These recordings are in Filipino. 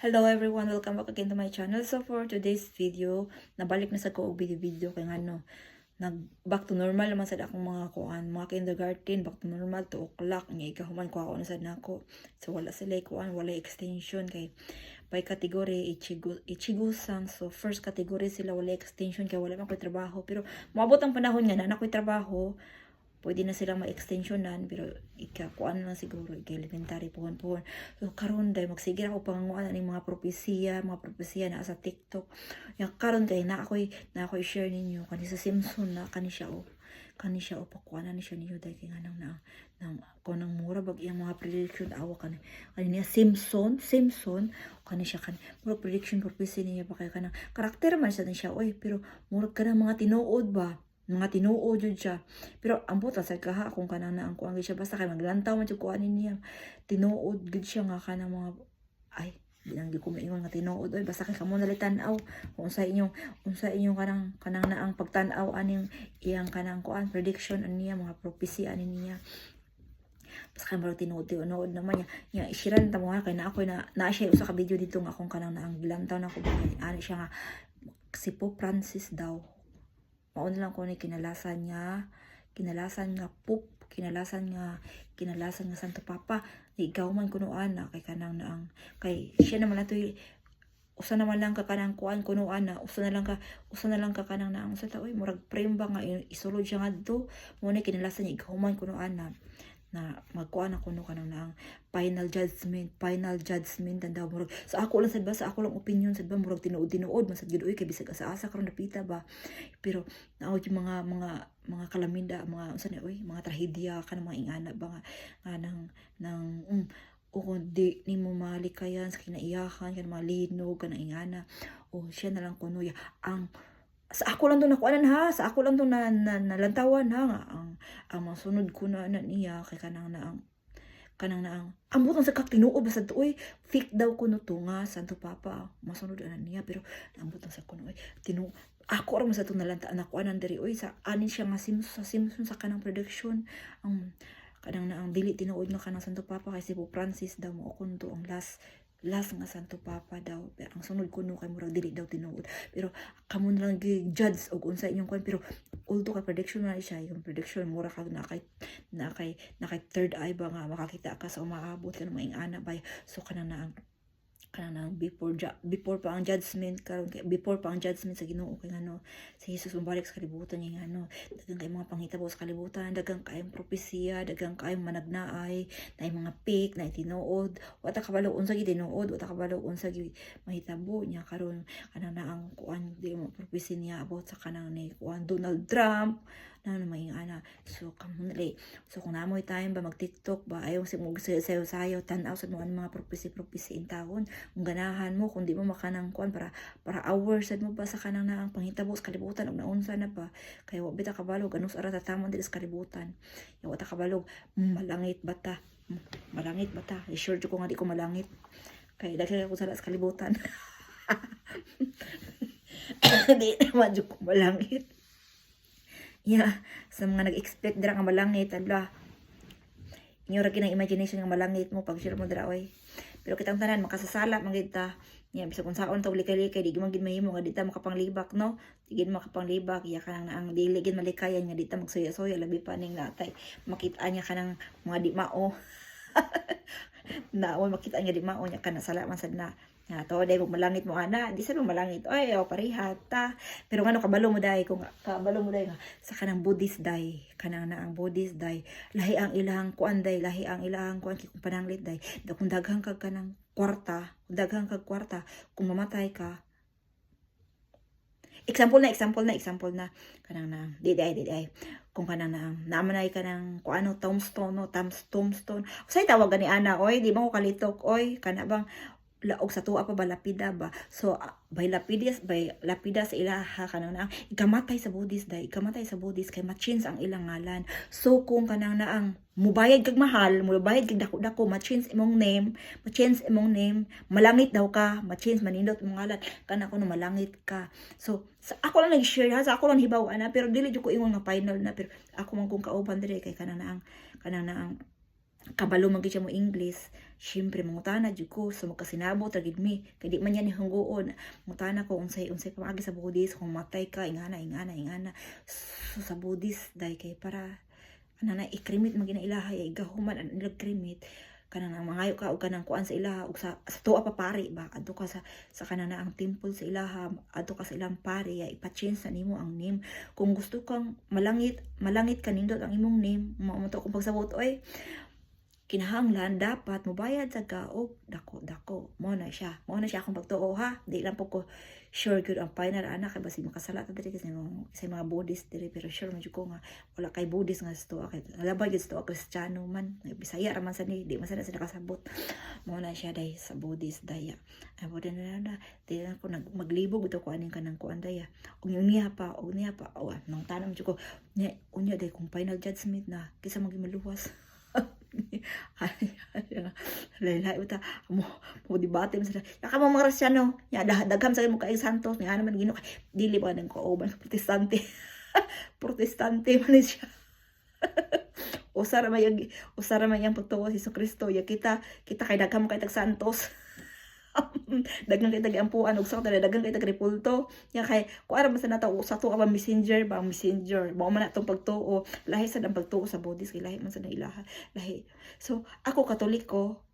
Hello everyone, welcome back again to my channel. So for today's video, nabalik na sa ko og video kay ngano nag back to normal naman sad akong mga kuan, mga kindergarten, back to normal 2 o'clock nya ikahuman ko ako na sad nako. So wala sila kuan, wala extension kay by category ichigusang. So first category sila wala extension kay wala man ko'y trabaho, pero moabot ang panahon nga na ko'y trabaho. Pwede na silang ma-extensionan, pero ikakuan lang siguro, elementary puhon. So karon day magsige ako panganguan ng mga propesiya na sa TikTok. Yang karon kay na ako'y share ninyo kani sa Simpson na kani siya pakuanan ni siya niyo day kay nang nang mura bag iyang mga prediction awa kani niya Simpson kani siya kan mura prediction prophecy niya pa kay kanang karakter man siya oy, pero mura kanang mga tinuod ba, mga tinuo jud siya. Pero ang buta sa kaha kung kanang na ang kuan siya basta kay maglantaw man jud kuanin niya. Tinuod gud siya nga kanang mga ay bilang di ko maingon nga tinuod oy, basta kay kamo nalitan-aw kung sa inyong kanang na ang pagtan-aw aning iyang kanang kuan prediction aniya mga prophecy ani niya. Basta kay maro tinuod naman niya ishiran ta mo kay na ako na siya usa ka video dito nga akong kanang na ang gilantaw na ko ba ani siya nga si Pope Francis daw. Mauna lang ko ni kinalasan nga pup, kinalasan nga Santo Papa. Ikaw man kunuan na kay kanang na ang kay siya naman natoy usa naman lang ka kanang kuan kunuan na usa na lang ka kanang na ang sa taoy murag frame ba nga isulod siya ngadto mo ni kinalasan niya ikaw man kunuan na magkuan ako no kanang naang final judgment tanda murag sa ako lang opinion sad ba murag tinuod man sad gyud oy kay bisag asa karon napita ba, pero naawd yung mga kalaminda mga unsa ni oy mga trahedya kanang mga ingana ba nga nang o kung di ni mo malikayan sa kinaiyakan kanang mga linog kanang ingana o siya na lang kuno ya ang sa ako lang to nakuanan ha, sa ako lang to nalantawan ha nga ang masunod ko na niya kay kanang na ang butang sa kaktinuo basta to oy fake daw kuno to nga Santo Papa masunod na niya, pero ang butang sa kuno oy ako ra mo sa to nalantaan nakuanan diri oy sa anin siya nga Simpson sa kanang prediction ang kanang na ang dili tinuod nga kanang Santo Papa kay si Pope Francis daw mo kunto ang last nga Santo Papa daw, pero ang sunod kuno kay murag dili daw tinuod, pero kamo na lang judge og unsa inyong kwan, pero although kay prediction na siya yung prediction mura kag na kay third eye ba nga makakita ka sa umaabot ka ng maing ana bay, so kanang before pa ang judgment karon before pa ang judgment sa Ginoo kay ngano si Jesus mabalik sa kalibutan niya ngano daghang kay mga panghitabo sa kalibutan, daghang kay propesiya, daghang kay managnaay na mga fake na tinuod wata kabalo unsa gid tinuod wata kabalo unsa gid mahitabo niya karon kanang na ang kuan di mo prophecy niya about sa kanang ni kuan Donald Trump na maing ana, so kamunali so kung namoy time ba mag TikTok ba ayaw sayo tan-aw sa mga prophecy in taon kung ganahan mo kung di mo makanang kuan para hours sad mo ba sa kanang na ang panghitabo sa kalibutan og naunsa na ba kay wa bita kabalog anus ara tatamon diri sa kalibutan ya wa ta kabalog malangit bata sure ko nga di ko malangit kay daghan ako sa kalibutan di naman jud ko malangit sa mga nag-expect dira nga malangit adla inyo ra kinang imagination nga malangit mo pag sure mo dira oy, pero kitang tanan makasasala man gid ta bisag kung saon ta likay-likay di man gid mahimo nga di ta makapanglibak no, di gid makapanglibak iya kanang na ang dili gid malikayan nga di ta magsuya-suya labi pa ning natay makita niya kanang mga di mao naon makita niya di mao nya kana sala man sad na to day mo malangit mo ana di sa mo malangit oy parihat ta, pero ngano kabalo mo day kung kabalo mo day nga sa kanang Buddhist day kanang na ang Buddhist day lahi ang ilang kuan kung pananglit day kung daghang kag kanang kwarta kung mamatay ka example na kanang na di ay kung kanang na namanay ka ng kung ano tombstone usay tawag gani ana oy di ba ko kalitok oy kana bang laog sa tuwa pa ba lapida ba, so by lapida sa ilaha kanang na ikamatay sa Buddhist kay ma-change ang ilang ngalan, so kung kanang na ang mubayad kag mahal mubayad kag dako ma-change imong name malangit daw ka ma-change manindot imong ngalan kana kuno malangit ka, so sa ako lang nag-share ha, sa ako lang hibaw ana pero dili jud ko ingon nga final na, pero ako man kung kauban dire kay kanang na ang kabalo man gid siya mo English, syempre mangutana jud ko so magkasinabot ra gid mi kay di man yan ni hunggoon. Mangutana ko unsay pamaagi sa Buddhist kung matay ka ingana. So sa Buddhist dai kay para ana na ikrimit man gina ilaha ay gahuman an ilag krimit kanang mangayo ka og kanang kuan sa ilaha og sa tuwa pa pare ba adto ka sa kanang ang temple sa ilaha adto ka sa ilang pare ya ipa-change sa nimo ang name kung gusto kang malangit kanindot ang imong name mo to kung pagsabot oy kinahanglan dapat mobayad sa gaog dako mo na siya akong pagtuo ha di lang po ko sure good ang final anak kay basi makasala ta diri kasi mga Buddhist diri pero sure man jud ko nga wala kay Buddhist nga sto kay labay jud sto Kristiyano man Bisaya ra man sa ni di man sa nakasabot mo na siya dai sa Buddhist daya ay mo na di lang ko maglibog ito ko aning kanang kuan daya og niya pa nang tanong jud ko nya unya dai kung final judgment na kisa magimaluwas lain-lain uta mo debate mo sila ya ka mga Kristiyano ya dagham sa mo kay santos nga naman Ginoo dili ba nang kooban protestante man siya usara man yang pagtuo sa Hesus Kristo ya kita kay dagham kay tag santos daghang kay tag-ampuan ug sa daghang kay tag-repulto ya kay kuara man sa nato sa to ba messenger ba mo man atong pagtuo lahi sad ang pagtuo sa Buddhist kay lahi man sa ilaha lahi so ako katoliko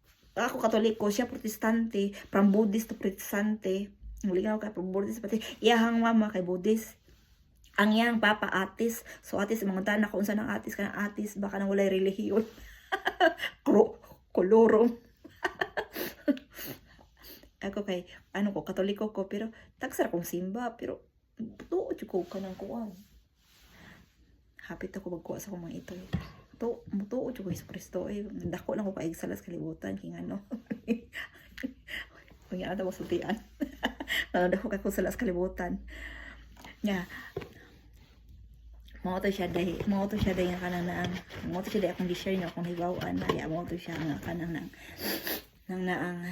siya protestante from Buddhist to protestante mulingaw kay from Buddhist pati iyahang mama kay Buddhist ang iyang papa atis so atis mga tanan ko unsa nang atis kanang atis baka nang walay relihiyon kolorong ako kay ko katoliko ko pero tagsara kong simba pero tuo jud ko kanang kuan hapit ako magkuha sa akong mga ito mutuo jud ko Hesus Kristo dako lang ko kay salas kalibutan king ano kung yan mo sultian dako kay ko salas kalibutan nya mo to siya dai nga kanang naan mo to siya dai akong gi-share nga akong hibaw-an na mo to siya nga kanang nang naang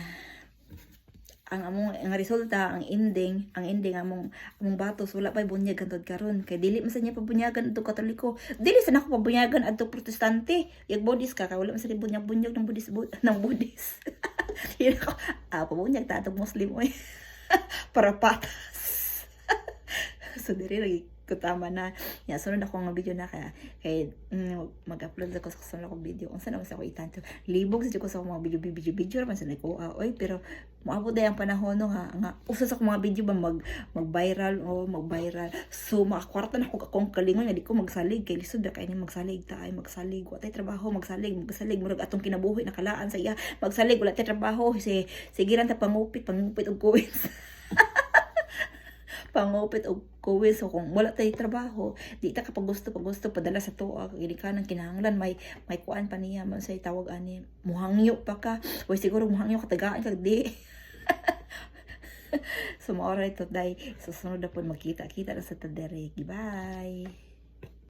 ang among ang resulta ang ending among batos wala pay bunyag kantod karon kay dili man sa niya pabunyagan adto Katoliko dili sa nako pabunyagan adto Protestante yag Buddhist ka wala man sa bunyag ng Buddhist yun ako pabunyag ta atong Muslim oy para patas so diri lagi kutama na ya sunod ako nga video na kay mag-upload ako sa sunod ako video unsa naman sa ko itanto libog sa ko sa mga video raman sa nako oy pero moabot day ang panahon no nga usa sa mga video ba mag-viral so makakwarta na ako akong kalingon nga di ko magsalig kay lisod kay ni magsalig wa tay trabaho magsalig murag atong kinabuhi nakalaan sa iya magsalig wala tay trabaho sigiran ta pangupit og kuwins og kuwis so kung wala tay trabaho di ta kapag gusto padala sa tuwa kay ka nang kinahanglan may kuan pa niya man say tawag ani muhangyo pa ka o siguro muhangyo katagaan ka di so maoray to day susunod na po magkita na sa tadere bye.